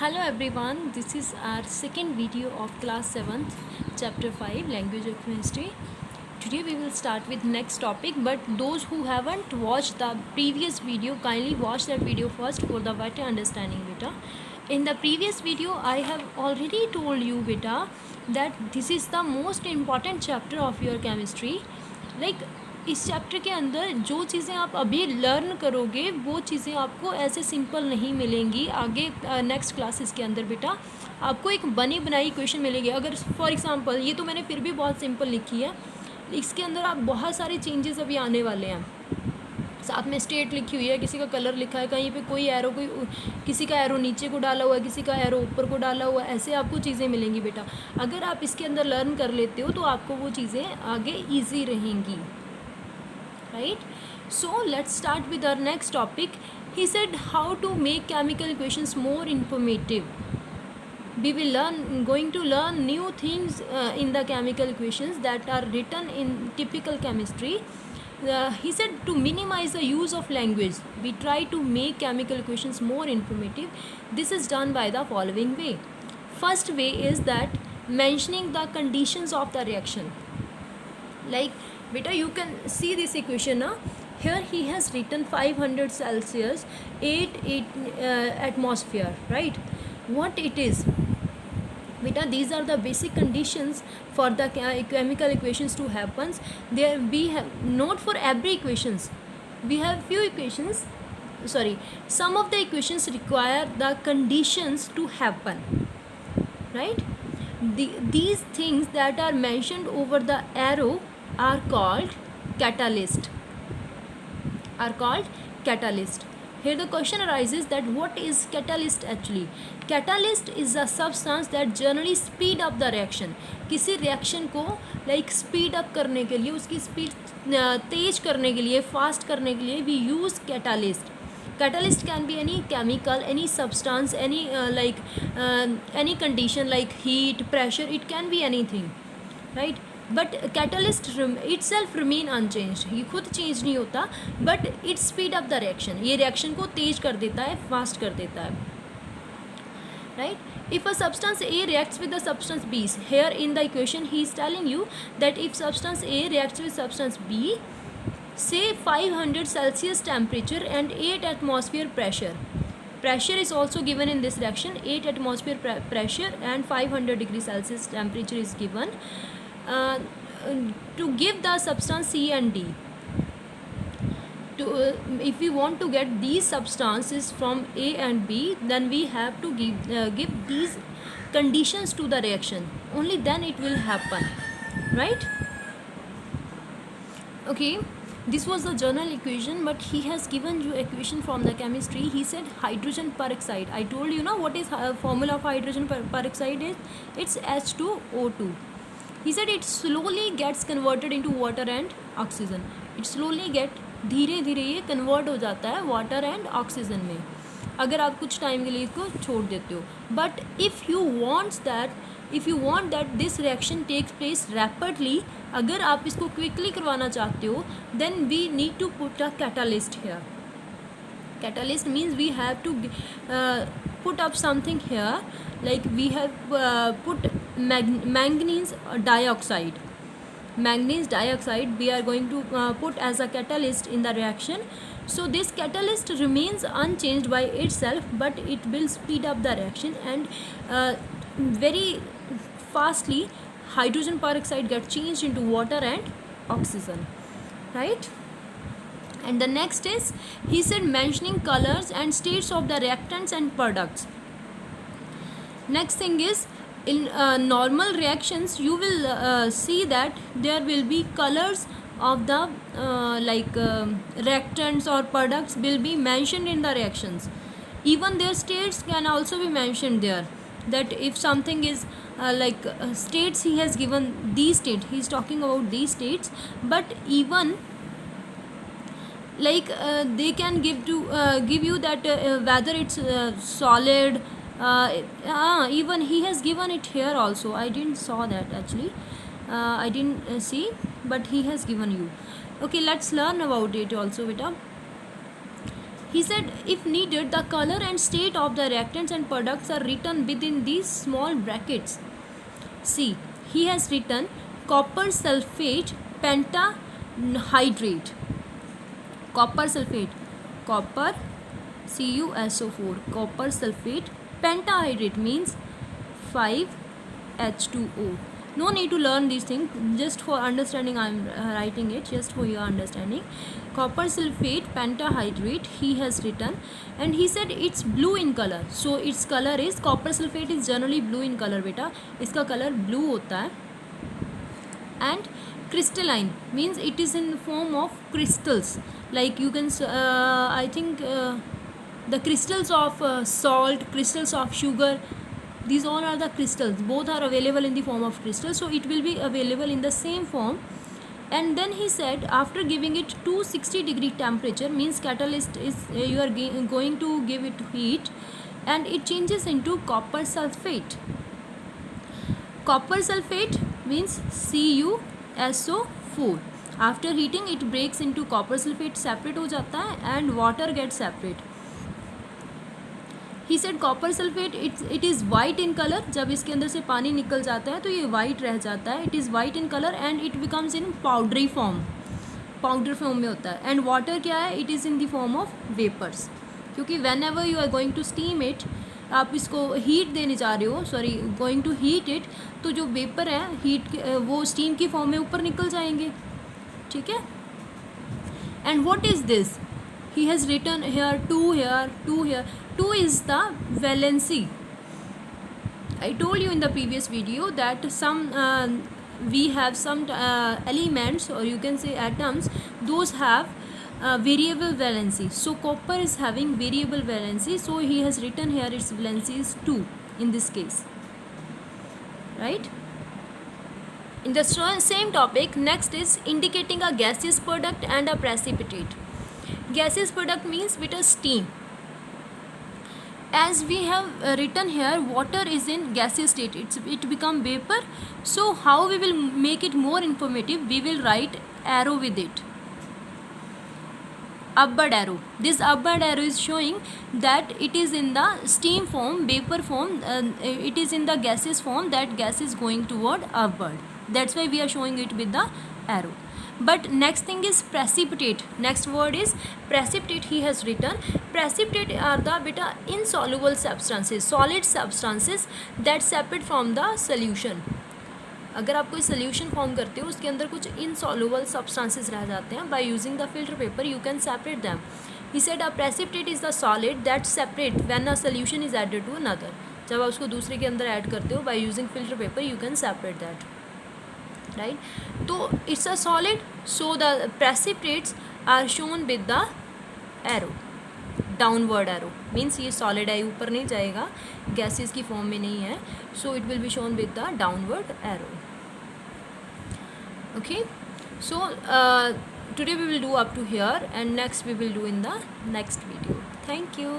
Hello everyone, this is our second video of class 7th chapter 5 language of chemistry. Today we will start with next topic, but those who haven't watched the previous video kindly watch that video first for the better understanding beta. In the previous video I have already told you beta that this is the most important chapter of your chemistry. Like इस chapter के अंदर जो चीज़ें आप अभी learn करोगे वो चीज़ें आपको ऐसे सिंपल नहीं मिलेंगी आगे नेक्स्ट क्लासेस के अंदर बेटा। आपको एक बनी बनाई क्वेश्चन मिलेगी। अगर फॉर एग्जांपल ये तो मैंने फिर भी बहुत सिंपल लिखी है, इसके अंदर आप बहुत सारे चेंजेस अभी आने वाले हैं। साथ में स्टेट लिखी हुई है, किसी का कलर लिखा है, कहीं पे कोई एरो, कोई किसी का एरो नीचे को डाला हुआ है, किसी का एरो ऊपर को डाला हुआ है, ऐसे आपको चीज़ें मिलेंगी बेटा। अगर आप इसके अंदर लर्न कर लेते हो तो आपको वो चीज़ें आगे ईजी रहेंगी, right? So let's start with our next topic. He said how to make chemical equations more informative. We will going to learn new things in the chemical equations that are written in typical chemistry. He said to minimize the use of language, we try to make chemical equations more informative. This is done by the following way. First way is that mentioning the conditions of the reaction. Like beta, you can see this equation now. Here he has written 500 Celsius, 8 atmosphere, right? What it is beta, these are the basic conditions for the chemical equations to happen. There we have not for every equations, we have few equations, sorry, some of the equations require the conditions to happen, right? These things that are mentioned over the arrow are called catalyst. Here the question arises that what is catalyst actually? Catalyst is a substance that generally speed up the reaction. किसी reaction को like speed up करने के लिए, उसकी speed तेज करने के लिए, fast करने के लिए we use catalyst. Catalyst can be any chemical, any substance, any any condition like heat, pressure, it can be anything, right? But catalyst itself remain unchanged, ये खुद चेंज नहीं होता, but it speed up the reaction, ये reaction को तेज कर देता है, फास्ट कर देता है, right? If a substance A reacts with the substance B, here in the equation he is telling you that if substance A reacts with substance B, say 500 Celsius temperature and 8 atmosphere pressure is also given in this reaction, 8 atmosphere pressure and 500 degree Celsius temperature is given to give the substance C and D. If we want to get these substances from A and B, then we have to give these conditions to the reaction, only then it will happen, right? Okay, this was the general equation, but he has given you equation from the chemistry. He said hydrogen peroxide. I told you now what is formula of hydrogen peroxide is, it's H2O2. He said it slowly gets converted into water and oxygen. It slowly धीरे धीरे ये convert हो जाता है water and oxygen में, अगर आप कुछ टाइम के लिए इसको छोड़ देते हो. But if you want that this reaction takes place rapidly, अगर आप इसको क्विकली करवाना चाहते हो, then we need to put a catalyst here. Catalyst means we have to put up something here, like we have put manganese dioxide. Manganese dioxide we are going to put as a catalyst in the reaction. So this catalyst remains unchanged by itself, but it will speed up the reaction and very fastly hydrogen peroxide gets changed into water and oxygen, right? And the next is, he said mentioning colors and states of the reactants and products. Next thing is, in normal reactions you will see that there will be colors of the reactants or products will be mentioned in the reactions. Even their states can also be mentioned there, that if something is states, he has given these states, he is talking about these states, but even they can give you that whether it's solid, even he has given it here also. I didn't saw that actually, I didn't see, but he has given you. Okay, let's learn about it also beta. He said if needed, the color and state of the reactants and products are written within these small brackets. See, he has written copper sulfate pentahydrate. Copper sulfate, copper CuSO4, copper sulfate pentahydrate means 5H2O. No need to learn these things, just for understanding I am writing it, just for your understanding. Copper sulfate pentahydrate he has written, and he said it's blue in color. So its color is, copper sulfate is generally blue in color beta, iska color blue hota hai. And crystalline means it is in the form of crystals, like you can I think the crystals of salt, crystals of sugar, these all are the crystals, both are available in the form of crystals, so it will be available in the same form. And then he said after giving it 260-degree temperature, means catalyst is you are going to give it heat, and it changes into copper sulfate. Copper sulfate means CuSO4. After heating it breaks into copper sulfate, separate हो जाता है, and water gets separate. He said copper sulfate it is white in color. जब इसके अंदर से पानी निकल जाता है तो ये white रह जाता है. It is white in color and it becomes in powdery form. Powder form में होता है. And water क्या है? It is in the form of vapors. क्योंकि whenever you are going to steam it, आप इसको हीट देने जा रहे हो, sorry going to heat it, तो जो वेपर है हीट वो स्टीम की फॉर्म में ऊपर निकल जाएंगे. ठीक है. And what is this? he has written here 2 here 2 here. 2 is the valency. I told you in the previous video that some we have some elements, or you can say atoms, those have variable valency. So copper is having variable valency, so he has written here its valency is 2 in this case, right? In the same topic, next is indicating a gaseous product and a precipitate. Gaseous product means with a steam. As we have written here, water is in gaseous state, it become vapor. So how we will make it more informative? We will write arrow with it, upward arrow. This upward arrow is showing that it is in the steam form, vapor form, it is in the gaseous form, that gas is going toward upward. That's why we are showing it with the arrow. But next thing is precipitate. Next word is precipitate. He has written precipitate are the beta insoluble substances, solid substances that separate from the solution. अगर आप कोई solution form करते हो उसके अंदर कुछ insoluble substances रह जाते हैं, by using the filter paper you can separate them. He said a precipitate is the solid that separate when a solution is added to another. जब आप उसको दूसरे के अंदर ऐड करते हो by using filter paper you can separate that, right. तो it's a solid, so the precipitates are shown with the arrow, downward arrow. Means ये सॉलिड है, ऊपर नहीं जाएगा, गैसेस की फॉर्म में नहीं है, so it will be shown with the downward arrow. Okay, so today we will do up to here, and next we will do in the next video. Thank you.